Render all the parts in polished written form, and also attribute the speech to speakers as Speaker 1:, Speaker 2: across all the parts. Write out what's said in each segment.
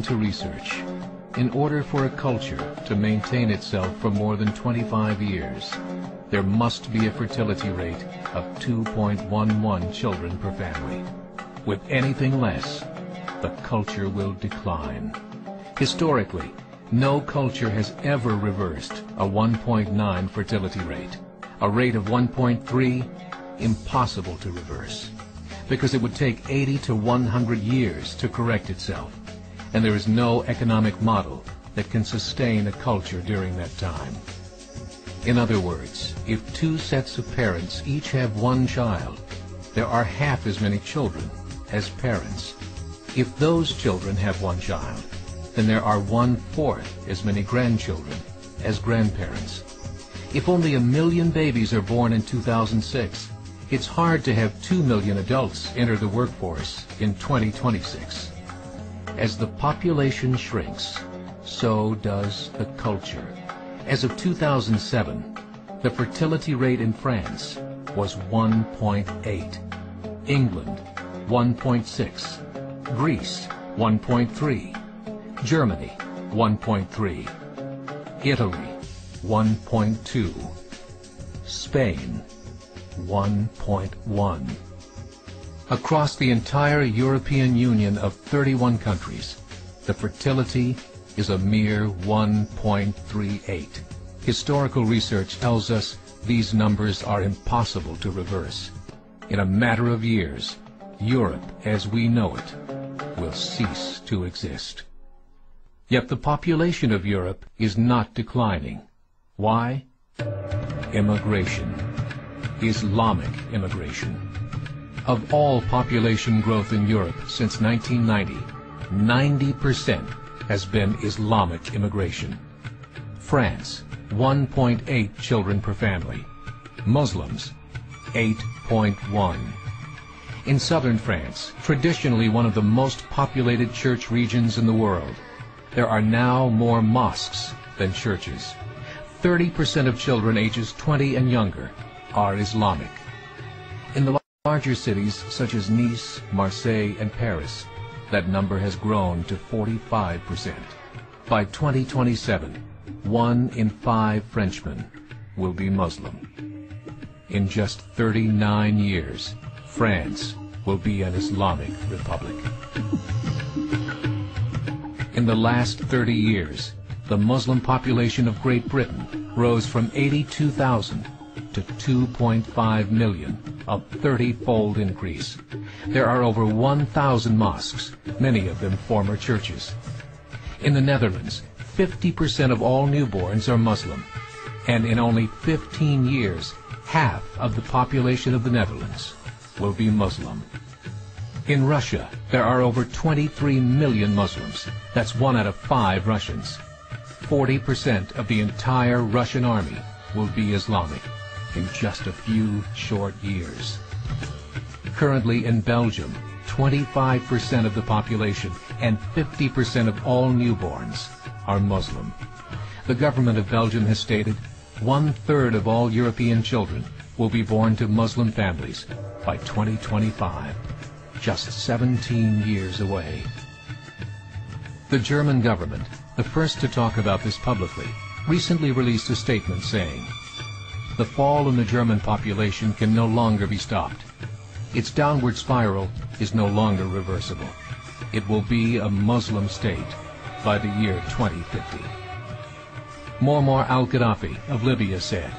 Speaker 1: According to research, in order for a culture to maintain itself for more than 25 years, there must be a fertility rate of 2.11 children per family. With anything less, the culture will decline. Historically, no culture has ever reversed a 1.9 fertility rate. A rate of 1.3, impossible to reverse, because it would take 80 to 100 years to correct itself, and there is no economic model that can sustain a culture during that time. In other words, if two sets of parents each have one child, there are half as many children as parents. If those children have one child, then there are 1/4 as many grandchildren as grandparents. If only 1 million babies are born in 2006, it's hard to have 2 million adults enter the workforce in 2026. As the population shrinks, so does the culture. As of 2007, the fertility rate in France was 1.8, England 1.6, Greece 1.3, Germany 1.3, Italy 1.2, Spain 1.1. Across the entire European Union of 31 countries, the fertility is a mere 1.38. Historical research tells us these numbers are impossible to reverse. In a matter of years, Europe as we know it will cease to exist. Yet the population of Europe is not declining. Why? Immigration. Islamic immigration. Of all population growth in Europe since 1990, 90% has been Islamic immigration. France, 1.8 children per family. Muslims, 8.1. In southern France, traditionally one of the most populated church regions in the world, there are now more mosques than churches. 30% of children ages 20 and younger are Islamic. In the larger cities such as Nice, Marseille, and Paris, that number has grown to 45%. By 2027, 1 in 5 Frenchmen will be Muslim. In just 39 years, France will be an Islamic republic. In the last 30 years, the Muslim population of Great Britain rose from 82,000 to 2.5 million, a 30-fold increase. There are over 1,000 mosques, many of them former churches. In the Netherlands, 50% of all newborns are Muslim, and in only 15 years, half of the population of the Netherlands will be Muslim. In Russia, there are over 23 million Muslims. That's 1 out of 5 Russians. 40% of the entire Russian army will be Islamic in just a few short years. Currently in Belgium, 25% of the population and 50% of all newborns are Muslim. The government of Belgium has stated 1/3 of all European children will be born to Muslim families by 2025, just 17 years away. The German government, the first to talk about this publicly, recently released a statement saying, "The fall in the German population can no longer be stopped. Its downward spiral is no longer reversible. It will be a Muslim state by the year 2050. Muammar al-Gaddafi of Libya said,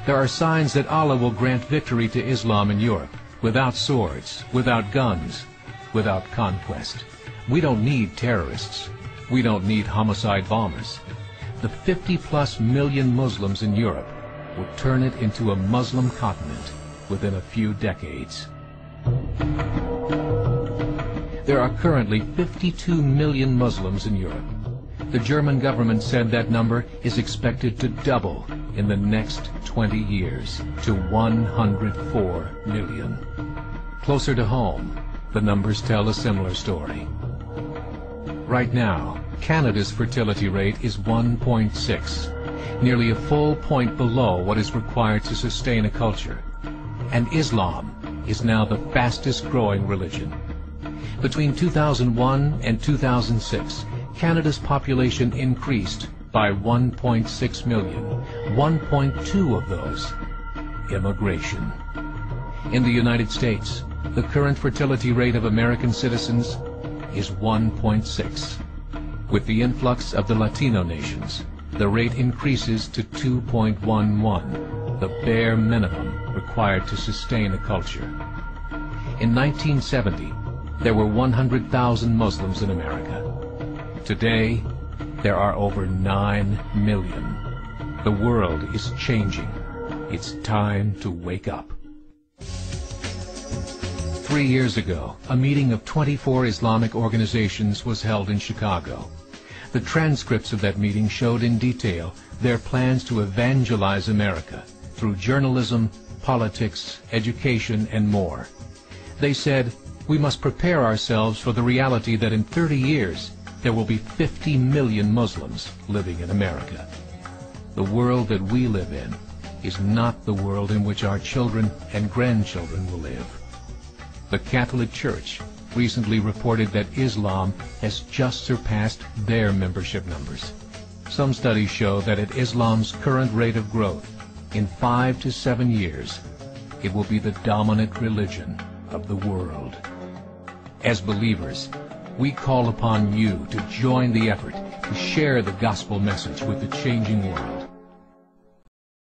Speaker 1: "There are signs that Allah will grant victory to Islam in Europe, without swords, without guns, without conquest. We don't need terrorists. We don't need homicide bombers. The 50+ million Muslims in Europe will turn it into a Muslim continent within a few decades." There are currently 52 million Muslims in Europe. The German government said that number is expected to double in the next 20 years to 104 million. Closer to home, the numbers tell a similar story. Right now, Canada's fertility rate is 1.6, nearly a full point below what is required to sustain a culture. And Islam is now the fastest growing religion. Between 2001 and 2006, Canada's population increased by 1.6 million, 1.2 of those immigration. In the United States, the current fertility rate of American citizens is 1.6. With the influx of the Latino nations, the rate increases to 2.11, the bare minimum required to sustain a culture. In 1970, there were 100,000 Muslims in America. Today, there are over 9 million. The world is changing. It's time to wake up. 3 years ago, a meeting of 24 Islamic organizations was held in Chicago. The transcripts of that meeting showed in detail their plans to evangelize America through journalism, politics, education, and more. They said, we must prepare ourselves for the reality that in 30 years, there will be 50 million Muslims living in America. The world that we live in is not the world in which our children and grandchildren will live. The Catholic Church recently reported that Islam has just surpassed their membership numbers. Some studies show that at Islam's current rate of growth, in 5 to 7 years, it will be the dominant religion of the world. As believers, we call upon you to join the effort to share the gospel message with the changing world.